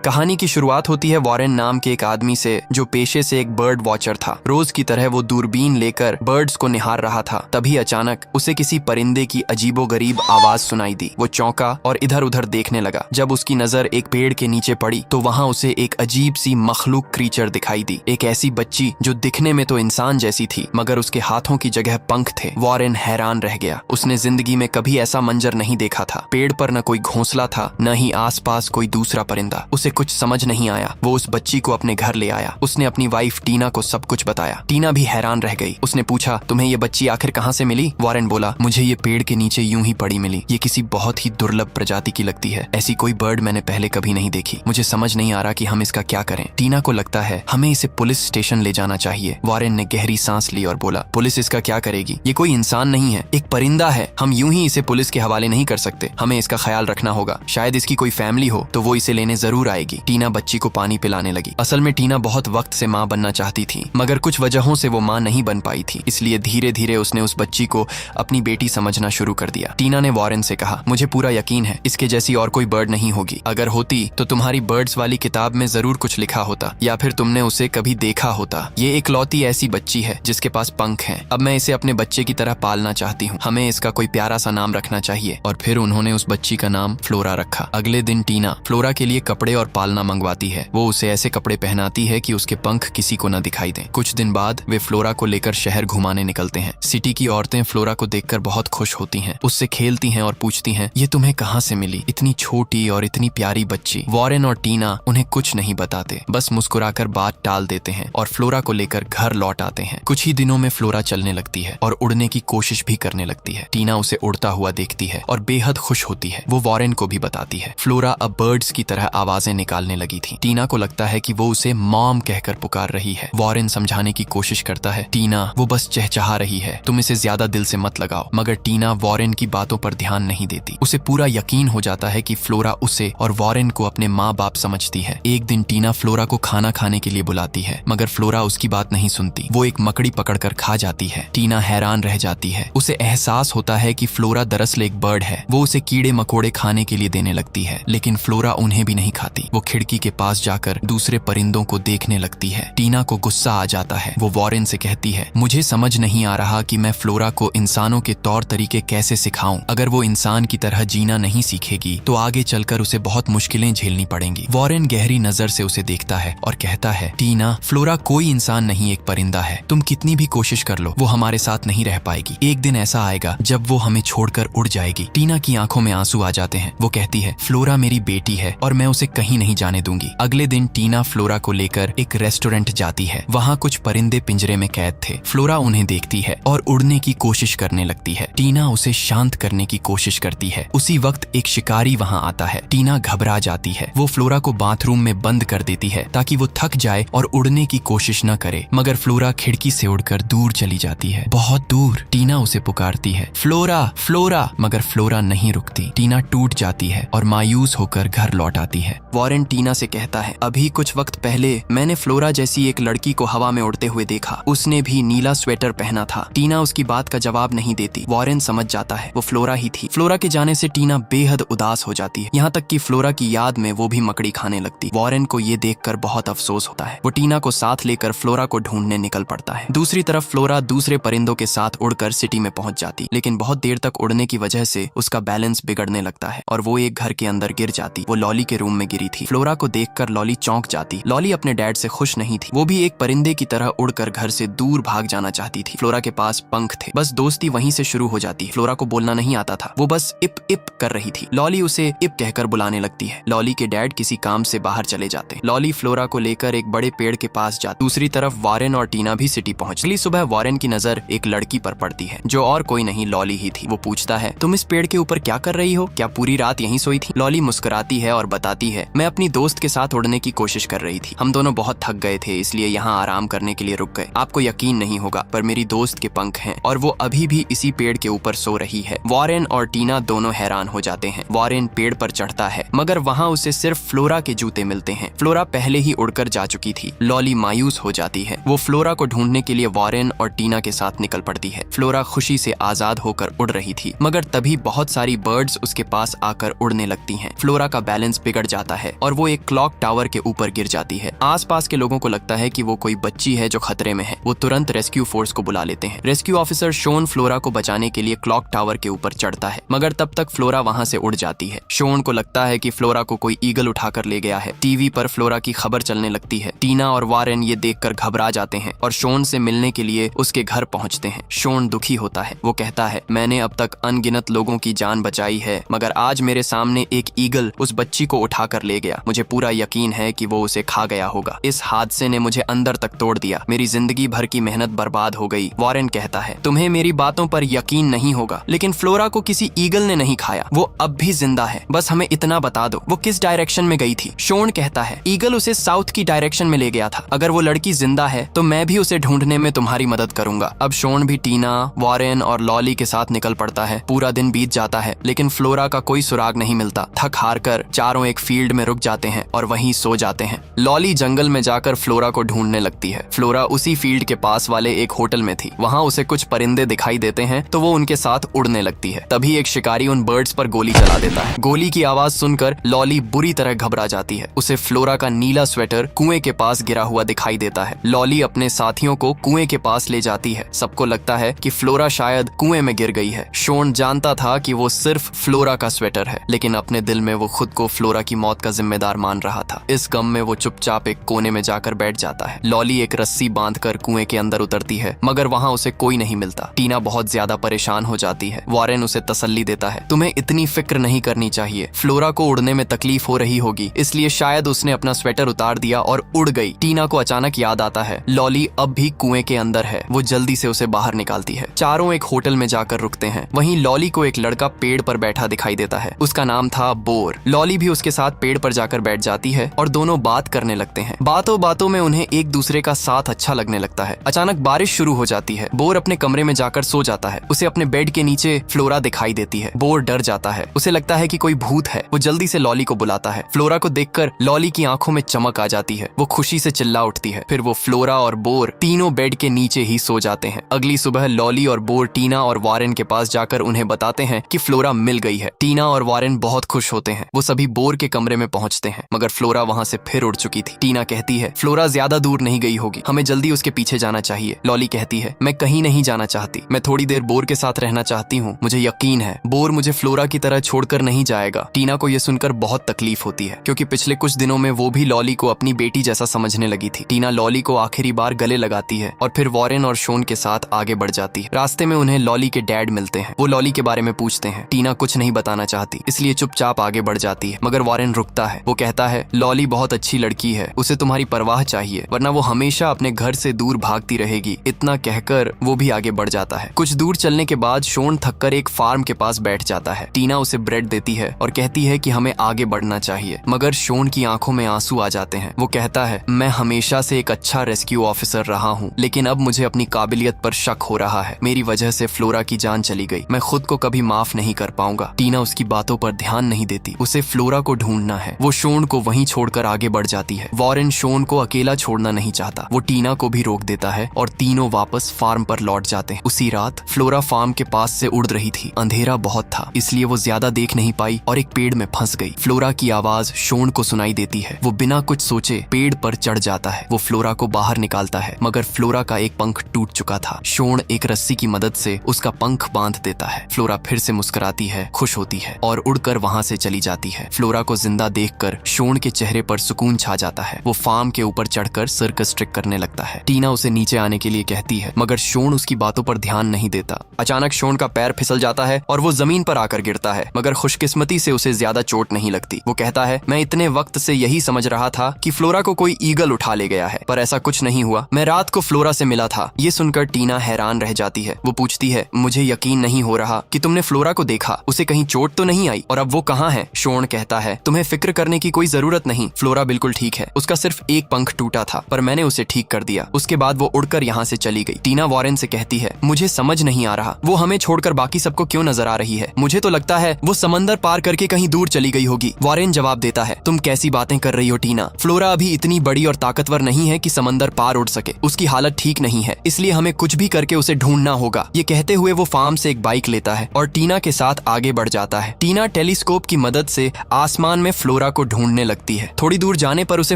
कहानी की शुरुआत होती है वॉरेन नाम के एक आदमी से जो पेशे से एक बर्ड वॉचर था। रोज की तरह वो दूरबीन लेकर बर्ड्स को निहार रहा था। तभी अचानक उसे किसी परिंदे की अजीबोगरीब आवाज सुनाई दी। वो चौंका और इधर उधर देखने लगा। जब उसकी नजर एक पेड़ के नीचे पड़ी तो वहाँ उसे एक अजीब सी मखलूक क्रीचर दिखाई दी। एक ऐसी बच्ची जो दिखने में तो इंसान जैसी थी मगर उसके हाथों की जगह पंख थे। वॉरेन हैरान रह गया। उसने जिंदगी में कभी ऐसा मंजर नहीं देखा था। पेड़ पर न कोई घोंसला था, न ही आसपास कोई दूसरा परिंदा। उसे कुछ समझ नहीं आया। वो उस बच्ची को अपने घर ले आया। उसने अपनी वाइफ टीना को सब कुछ बताया। टीना भी हैरान रह गई। उसने पूछा, तुम्हें ये बच्ची आखिर कहाँ से मिली? वॉरेन बोला, मुझे ये पेड़ के नीचे यूं ही पड़ी मिली। ये किसी बहुत ही दुर्लभ प्रजाति की लगती है। ऐसी कोई बर्ड मैंने पहले कभी नहीं देखी। मुझे समझ नहीं आ रहा कि हम इसका क्या करें। टीना को लगता है हमें इसे पुलिस स्टेशन ले जाना चाहिए। वॉरेन ने गहरी सांस ली और बोला, पुलिस इसका क्या करेगी? ये कोई इंसान नहीं है, एक परिंदा है। हम यूं ही इसे पुलिस के हवाले नहीं कर सकते। हमें इसका ख्याल रखना होगा। शायद इसकी कोई फैमिली हो तो वो इसे लेने जरूर आएगी। टीना बच्ची को पानी पिलाने लगी। असल में टीना बहुत वक्त से माँ बनना चाहती थी मगर कुछ वजहों से वो माँ नहीं बन पाई थी। इसलिए धीरे धीरे उसने उस बच्ची को अपनी बेटी समझना शुरू कर दिया। टीना ने वॉरेन से कहा, मुझे पूरा यकीन है इसके जैसी और कोई बर्ड नहीं होगी। अगर होती तो तुम्हारी बर्ड्स वाली किताब में जरूर कुछ लिखा होता या फिर तुमने उसे कभी देखा होता। ये इकलौती ऐसी बच्ची है जिसके पास पंख हैं। अब मैं इसे अपने बच्चे की तरह पालना चाहती हूँ। हमें इसका कोई प्यारा सा नाम रखना चाहिए। और फिर उन्होंने उस बच्ची का नाम फ्लोरा रखा। अगले दिन टीना फ्लोरा के लिए कपड़े और पालना मंगवाती है। वो उसे ऐसे कपड़े पहनाती है कि उसके पंख किसी को न दिखाई दें। कुछ दिन बाद वे फ्लोरा को लेकर शहर घुमाने निकलते हैं। सिटी की औरतें फ्लोरा को देखकर बहुत खुश होती हैं। उससे खेलती हैं और पूछती हैं, ये तुम्हें कहाँ से मिली? इतनी छोटी और इतनी प्यारी बच्ची। वॉरेन और टीना उन्हें कुछ नहीं बताते, बस मुस्कुराकर बात टाल देते हैं और फ्लोरा को लेकर घर लौट आते हैं। कुछ ही दिनों में फ्लोरा चलने लगती है और उड़ने की कोशिश भी करने लगती है। टीना उसे उड़ता हुआ देखती है और बेहद खुश होती है। वो वॉरेन को भी बताती है। फ्लोरा अब बर्ड्स की तरह आवाजें निकालने लगी थी। टीना को लगता है कि वो उसे मॉम कहकर पुकार रही है। वॉरेन समझाने की कोशिश करता है, टीना वो बस चहचहा रही है, तुम इसे ज्यादा दिल से मत लगाओ। मगर टीना वॉरेन की बातों पर ध्यान नहीं देती। उसे पूरा यकीन हो जाता है कि फ्लोरा उसे और वॉरेन को अपने माँ बाप समझती है। एक दिन टीना फ्लोरा को खाना खाने के लिए बुलाती है मगर फ्लोरा उसकी बात नहीं सुनती। वो एक मकड़ी पकड़कर खा जाती है। टीना हैरान रह जाती है। उसे एहसास होता है कि फ्लोरा दरअसल एक बर्ड है। वो उसे कीड़े मकोड़े खाने के लिए देने लगती है लेकिन फ्लोरा उन्हें भी नहीं खाती। वो खिड़की के पास जाकर दूसरे परिंदों को देखने लगती है। टीना को गुस्सा आ जाता है। वो वॉरेन से कहती है, मुझे समझ नहीं आ रहा कि मैं फ्लोरा को इंसानों के तौर तरीके कैसे सिखाऊं। अगर वो इंसान की तरह जीना नहीं सीखेगी तो आगे चलकर उसे बहुत मुश्किलें झेलनी पड़ेंगी। वॉरेन गहरी नजर से उसे देखता है और कहता है, टीना फ्लोरा कोई इंसान नहीं, एक परिंदा है। तुम कितनी भी कोशिश कर लो वो हमारे साथ नहीं रह पाएगी। एक दिन ऐसा आएगा जब वो हमें छोड़कर उड़ जाएगी। टीना की आंखों में आंसू आ जाते हैं। वो कहती है, फ्लोरा मेरी बेटी है और मैं उसे कहीं नहीं जाने दूंगी। अगले दिन टीना फ्लोरा को लेकर एक रेस्टोरेंट जाती है। वहाँ कुछ परिंदे पिंजरे में कैद थे। फ्लोरा उन्हें देखती है और उड़ने की कोशिश करने लगती है। टीना उसे शांत करने की कोशिश करती है। उसी वक्त एक शिकारी वहाँ आता है। टीना घबरा जाती है। वो फ्लोरा को बाथरूम में बंद कर देती है ताकि वो थक जाए और उड़ने की कोशिश न करे। मगर फ्लोरा खिड़की से उड़कर दूर चली जाती है, बहुत दूर। टीना उसे पुकारती है, फ्लोरा फ्लोरा, मगर फ्लोरा नहीं रुकती। टीना टूट जाती है और मायूस होकर घर लौट आती है। वॉरेन टीना से कहता है, अभी कुछ वक्त पहले मैंने फ्लोरा जैसी एक लड़की को हवा में उड़ते हुए देखा। उसने भी नीला स्वेटर पहना था। टीना उसकी बात का जवाब नहीं देती। वॉरेन समझ जाता है वो फ्लोरा ही थी। फ्लोरा के जाने से टीना बेहद उदास हो जाती है। यहाँ तक कि फ्लोरा की याद में वो भी मकड़ी खाने लगती। वॉरेन को ये देखकर बहुत अफसोस होता है। वो टीना को साथ लेकर फ्लोरा को ढूंढने निकल पड़ता है। दूसरी तरफ फ्लोरा दूसरे परिंदों के साथ उड़कर सिटी में पहुंच जाती, लेकिन बहुत देर तक उड़ने की वजह से उसका बैलेंस बिगड़ने लगता है और वो एक घर के अंदर गिर जाती। वो लॉली के रूम में गिरी थी। फ्लोरा को देखकर लॉली चौंक जाती। लॉली अपने डैड से खुश नहीं थी। वो भी एक परिंदे की तरह उड़कर घर से दूर भाग जाना चाहती थी। फ्लोरा के पास पंख थे। बस दोस्ती वहीं से शुरू हो जाती। फ्लोरा को बोलना नहीं आता था। वो बस इप इप कर रही थी। लॉली उसे इप कहकर बुलाने लगती है। लॉली के डैड किसी काम से बाहर चले जाते। लॉली फ्लोरा को लेकर एक बड़े पेड़ के पास जाती। दूसरी तरफ वॉरेन और टीना भी सिटी पहुंच। अगली सुबह वॉरेन की नजर एक लड़की पर पड़ती है जो और कोई नहीं लॉली ही थी। वो पूछता है, तुम इस पेड़ के ऊपर क्या कर रही हो? क्या पूरी रात यहीं सोई थी? लॉली मुस्कुराती है और बताती है, मैं अपनी दोस्त के साथ उड़ने की कोशिश कर रही थी। हम दोनों बहुत थक गए थे इसलिए यहाँ आराम करने के लिए रुक गए। आपको यकीन नहीं होगा पर मेरी दोस्त के पंख हैं और वो अभी भी इसी पेड़ के ऊपर सो रही है। वॉरेन और टीना दोनों हैरान हो जाते हैं। वॉरेन पेड़ पर चढ़ता है मगर वहाँ उसे सिर्फ फ्लोरा के जूते मिलते हैं। फ्लोरा पहले ही उड़कर जा चुकी थी। लॉली मायूस हो जाती है। वो फ्लोरा को ढूंढने के लिए वॉरेन और टीना के साथ निकल पड़ती है। फ्लोरा खुशी से आजाद होकर उड़ रही थी मगर तभी बहुत सारी बर्ड्स उसके पास आकर उड़ने लगती हैं। फ्लोरा का बैलेंस बिगड़ जाता है है और वो एक क्लॉक टावर के ऊपर गिर जाती है। आसपास के लोगों को लगता है कि वो कोई बच्ची है जो खतरे में है। वो तुरंत रेस्क्यू फोर्स को बुला लेते हैं। रेस्क्यू ऑफिसर शोन फ्लोरा को बचाने के लिए क्लॉक टावर के ऊपर चढ़ता है, मगर तब तक फ्लोरा वहां से उड़ जाती है। शोन को लगता है कि फ्लोरा को कोई ईगल उठाकर ले गया है। टीवी पर फ्लोरा की खबर चलने लगती है। टीना और वारेन ये देखकर घबरा जाते हैं और शोन से मिलने के लिए उसके घर पहुंचते हैं। शोन दुखी होता है। वो कहता है, मैंने अब तक अनगिनत लोगों की जान बचाई है, मगर आज मेरे सामने एक ईगल उस बच्ची को उठाकर ले गया। मुझे पूरा यकीन है कि वो उसे खा गया होगा। इस हादसे ने मुझे अंदर तक तोड़ दिया। मेरी जिंदगी भर की मेहनत बर्बाद हो गई। वारेन कहता है, तुम्हें मेरी बातों पर यकीन नहीं होगा, लेकिन फ्लोरा को किसी ईगल ने नहीं खाया। वो अब भी जिंदा है। बस हमें इतना बता दो, वो किस डायरेक्शन में गई थी? शोन कहता है, ईगल उसे साउथ की डायरेक्शन में ले गया था। अगर वो लड़की जिंदा है तो मैं भी उसे ढूंढने में तुम्हारी मदद करूंगा। अब शोन भी टीना, वारेन और लॉली के साथ निकल पड़ता है। पूरा दिन बीत जाता है, लेकिन फ्लोरा का कोई सुराग नहीं मिलता। थक हार कर चारों एक फील्ड में रुक जाते हैं और वहीं सो जाते हैं। लॉली जंगल में जाकर फ्लोरा को ढूंढने लगती है। फ्लोरा उसी फील्ड के पास वाले एक होटल में थी। वहाँ उसे कुछ परिंदे दिखाई देते हैं तो वो उनके साथ उड़ने लगती है। तभी एक शिकारी उन बर्ड्स पर गोली चला देता है। गोली की आवाज सुनकर लॉली बुरी तरह घबरा जाती है। उसे फ्लोरा का नीला स्वेटर कुएं के पास गिरा हुआ दिखाई देता है। लॉली अपने साथियों को कुएं के पास ले जाती है। सबको लगता है कि फ्लोरा शायद कुएं में गिर गई है। शोन जानता था कि वो सिर्फ फ्लोरा का स्वेटर है, लेकिन अपने दिल में वो खुद को फ्लोरा की मौत का जिम्मेदार मान रहा था। इस गम में वो चुपचाप एक कोने में जाकर बैठ जाता है। लॉली एक रस्सी बांधकर कुएं के अंदर उतरती है, मगर वहां उसे कोई नहीं मिलता। टीना बहुत ज्यादा परेशान हो जाती है। वारेन उसे तसल्ली देता है, तुम्हें इतनी फिक्र नहीं करनी चाहिए। फ्लोरा को उड़ने में तकलीफ हो रही होगी, इसलिए शायद उसने अपना स्वेटर उतार दिया और उड़ गई। टीना को अचानक याद आता है लॉली अब भी कुएं के अंदर है। वो जल्दी से उसे बाहर निकालती है। चारों एक होटल में जाकर रुकते हैं। वहीं लॉली को एक लड़का पेड़ पर बैठा दिखाई देता है। उसका नाम था बोर। लॉली भी उसके साथ पेड़ पर जाकर बैठ जाती है और दोनों बात करने लगते हैं। बातों बातों में उन्हें एक दूसरे का साथ अच्छा लगने लगता है। अचानक बारिश शुरू हो जाती है। बोर अपने कमरे में जाकर सो जाता है। उसे अपने बेड के नीचे फ्लोरा दिखाई देती है। बोर डर जाता है। उसे लगता है कि कोई भूत है। वो जल्दी से लॉली को बुलाता है। फ्लोरा को देखकर लॉली की आंखों में चमक आ जाती है। वो खुशी से चिल्ला उठती है। फिर वो फ्लोरा और बोर तीनों बेड के नीचे ही सो जाते हैं। अगली सुबह लॉली और बोर टीना और वारेन के पास जाकर उन्हें बताते हैं कि फ्लोरा मिल गई है। टीना और वारेन बहुत खुश होते हैं। वो सभी बोर के कमरे में पहुंचते हैं, मगर फ्लोरा वहां से फिर उड़ चुकी थी। टीना कहती है, फ्लोरा ज्यादा दूर नहीं गई होगी, हमें जल्दी उसके पीछे जाना चाहिए। लॉली कहती है, मैं कहीं नहीं जाना चाहती, मैं थोड़ी देर बोर के साथ रहना चाहती हूँ। मुझे यकीन है बोर मुझे फ्लोरा की तरह छोड़कर नहीं जाएगा। टीना को यह सुनकर बहुत तकलीफ होती है, क्योंकि पिछले कुछ दिनों में वो भी लॉली को अपनी बेटी जैसा समझने लगी थी। टीना लॉली को आखिरी बार गले लगाती है और फिर वारेन और शोन के साथ आगे बढ़ जाती है। रास्ते में उन्हें लॉली के डैड मिलते हैं। वो लॉली के बारे में पूछते हैं। टीना कुछ नहीं बताना चाहती, इसलिए चुपचाप आगे बढ़ जाती है, मगर वारेन रुकता है। वो कहता है, लॉली बहुत अच्छी लड़की है, उसे तुम्हारी परवाह चाहिए, वरना वो हमेशा अपने घर से दूर भागती रहेगी। इतना कहकर वो भी आगे बढ़ जाता है। कुछ दूर चलने के बाद शोन थककर एक फार्म के पास बैठ जाता है। टीना उसे ब्रेड देती है और कहती है कि हमें आगे बढ़ना चाहिए, मगर शोन की आंखों में आंसू आ जाते हैं। वो कहता है, मैं हमेशा से एक अच्छा रेस्क्यू ऑफिसर रहा हूँ, लेकिन अब मुझे अपनी काबिलियत पर शक हो रहा है। मेरी वजह से फ्लोरा की जान चली गई। मैं खुद को कभी माफ नहीं कर पाऊंगा। टीना उसकी बातों पर ध्यान नहीं देती। उसे फ्लोरा को ढूंढना है। वो शोन को वहीं छोड़कर आगे बढ़ जाती है। वारेन शोन को अकेला छोड़ना नहीं चाहता। वो टीना को भी रोक देता है और तीनों वापस फार्म पर लौट जाते हैं। उसी रात फ्लोरा फार्म के पास से उड़ रही थी। अंधेरा बहुत था, इसलिए वो ज्यादा देख नहीं पाई और एक पेड़ में फंस गई। फ्लोरा की आवाज शोन को सुनाई देती है। वो बिना कुछ सोचे पेड़ पर चढ़ जाता है। वो फ्लोरा को बाहर निकालता है, मगर फ्लोरा का एक पंख टूट चुका था। शोन एक रस्सी की मदद से उसका पंख बांध देता है। फ्लोरा फिर से मुस्कुराती है, खुश होती है और उड़कर वहां से चली जाती है। फ्लोरा को जिंदा देखकर शोन के चेहरे पर सुकून छा जाता है। वो फार्म के ऊपर चढ़कर सर्कस ट्रिक करने लगता है। टीना उसे नीचे आने के लिए कहती है, मगर शोन उसकी बातों पर ध्यान नहीं देता। अचानक शोन का पैर फिसल जाता है और वो जमीन पर आकर गिरता है, मगर खुशकिस्मती से उसे ज्यादा चोट नहीं लगती। वो कहता है, मैं इतने वक्त से यही समझ रहा था कि फ्लोरा को कोई ईगल उठा ले गया है, पर ऐसा कुछ नहीं हुआ। मैं रात को फ्लोरा से मिला था। ये सुनकर टीना हैरान रह जाती है। वो पूछती है, मुझे यकीन नहीं हो रहा कि तुमने फ्लोरा को देखा। उसे कहीं चोट तो नहीं आई? और अब वो कहाँ है? शोन कहता है, तुम्हें फिक्र करने की कोई जरूरत नहीं। फ्लोरा बिल्कुल ठीक है। उसका सिर्फ एक पंख टूटा था, पर मैंने उसे ठीक कर दिया। उसके बाद वो उड़कर यहाँ से चली गई। टीना वारेन से कहती है, मुझे समझ नहीं आ रहा वो हमें छोड़कर बाकी सबको क्यों नजर आ रही है। मुझे तो लगता है वो समंदर पार करके कहीं दूर चली गई होगी। वारेन जवाब देता है, तुम कैसी बातें कर रही हो टीना? फ्लोरा अभी इतनी बड़ी और ताकतवर नहीं है कि समंदर पार उड़ सके। उसकी हालत ठीक नहीं है, इसलिए हमें कुछ भी करके उसे ढूंढना होगा। ये कहते हुए वो फार्म से एक बाइक लेता है और टीना के साथ आगे बढ़ जाता है। टीना टेलीस्कोप की मदद से आसमान में फ्लोरा फ्लोरा को ढूंढने लगती है। थोड़ी दूर जाने पर उसे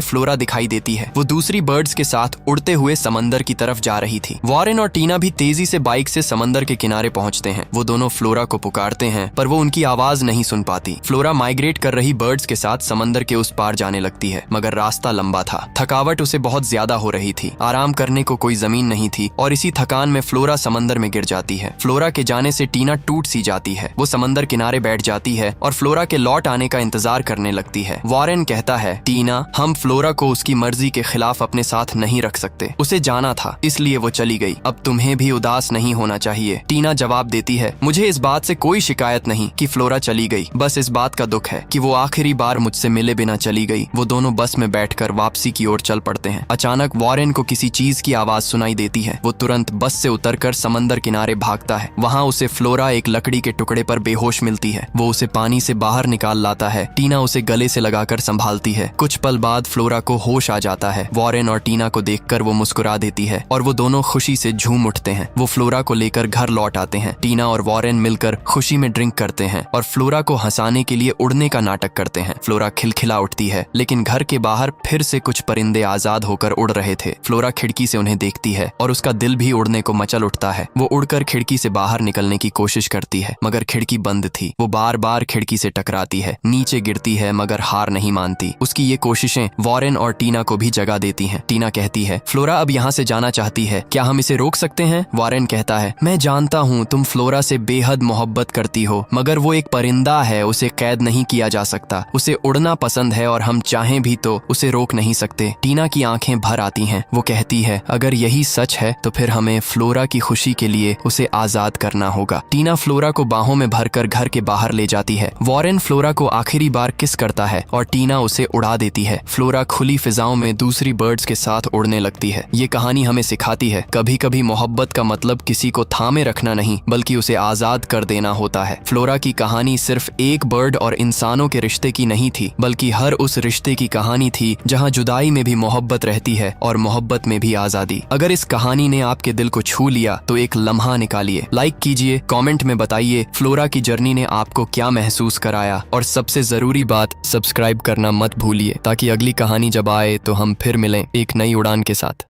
फ्लोरा दिखाई देती है। वो दूसरी बर्ड्स के साथ उड़ते हुए समंदर की तरफ जा रही थी। वॉरेन और टीना भी तेजी से बाइक से समंदर के किनारे पहुंचते हैं। वो दोनों फ्लोरा को पुकारते हैं पर वो उनकी आवाज नहीं सुन पाती। फ्लोरा माइग्रेट कर रही बर्ड्स के साथ समंदर के उस पार जाने लगती है, मगर रास्ता लंबा था। थकावट उसे बहुत ज्यादा हो रही थी। आराम करने को कोई जमीन नहीं थी और इसी थकान में फ्लोरा समंदर में गिर जाती है। फ्लोरा के जाने से टीना टूट सी जाती है। वो समंदर किनारे बैठ जाती है और फ्लोरा के लौट आने का इंतजार करने लगती है। वॉरेन कहता है, टीना, हम फ्लोरा को उसकी मर्जी के खिलाफ अपने साथ नहीं रख सकते। उसे जाना था, इसलिए वो चली गई। अब तुम्हें भी उदास नहीं होना चाहिए। टीना जवाब देती है, मुझे इस बात से कोई शिकायत नहीं कि फ्लोरा चली गई। बस इस बात का दुख है कि वो आखिरी बार मुझसे मिले बिना चली गई। वो दोनों बस में बैठकर वापसी की ओर चल पड़ते हैं। अचानक वॉरेन को किसी चीज की आवाज सुनाई देती है। वो तुरंत बस से उतरकर समंदर किनारे भागता है। वहाँ उसे फ्लोरा एक लकड़ी के टुकड़े पर बेहोश मिलती है। वो उसे पानी से बाहर निकाल लाता है। टीना उसे गले से लगाकर संभालती है। कुछ पल बाद फ्लोरा को होश आ जाता है। वॉरेन और टीना को देखकर वो मुस्कुरा देती है और वो दोनों खुशी से झूम उठते हैं। वो फ्लोरा को लेकर घर लौट आते हैं। टीना और वॉरेन मिलकर खुशी में ड्रिंक करते हैं और फ्लोरा को हंसाने के लिए उड़ने का नाटक करते हैं। फ्लोरा खिलखिला उठती है, लेकिन घर के बाहर फिर से कुछ परिंदे आजाद होकर उड़ रहे थे। फ्लोरा खिड़की से उन्हें देखती है और उसका दिल भी उड़ने को मचल उठता है। वो उड़कर खिड़की से बाहर निकलने की कोशिश करती है, मगर खिड़की बंद थी। वो बार बार खिड़की से टकराती है, नीचे गिरती है, मगर हार नहीं मानती। उसकी ये कोशिशें वॉरेन और टीना को भी जगा देती हैं। टीना कहती है, फ्लोरा अब यहाँ से जाना चाहती है, क्या हम इसे रोक सकते हैं? वॉरेन कहता है, मैं जानता हूँ तुम फ्लोरा से बेहद मोहब्बत करती हो, मगर वो एक परिंदा है, उसे कैद नहीं किया जा सकता। उसे उड़ना पसंद है और हम चाहें भी तो उसे रोक नहीं सकते। टीना की आंखें भर आती हैं। वो कहती है, अगर यही सच है तो फिर हमें फ्लोरा की खुशी के लिए उसे आजाद करना होगा। टीना फ्लोरा को बाहों में भरकर घर के बाहर ले जाती है। वॉरेन फ्लोरा को आखिरी बार किस करता है और टीना उसे उड़ा देती है। फ्लोरा खुली फिजाओं में दूसरी बर्ड्स के साथ उड़ने लगती है। ये कहानी हमें सिखाती है, कभी कभी मोहब्बत का मतलब किसी को थामे रखना नहीं, बल्कि उसे आजाद कर देना होता है। फ्लोरा की कहानी सिर्फ एक बर्ड और इंसानों के रिश्ते की नहीं थी, बल्कि हर उस रिश्ते की कहानी थी जहाँ जुदाई में भी मोहब्बत रहती है और मोहब्बत में भी आजादी। अगर इस कहानी ने आपके दिल को छू लिया तो एक लम्हा निकालिए, लाइक कीजिए, कमेंट में बताइए फ्लोरा की जर्नी ने आपको क्या महसूस कराया, और सबसे जरूरी बात, सब्सक्राइब करना मत भूलिए ताकि अगली कहानी जब आए तो हम फिर मिलें एक नई उड़ान के साथ।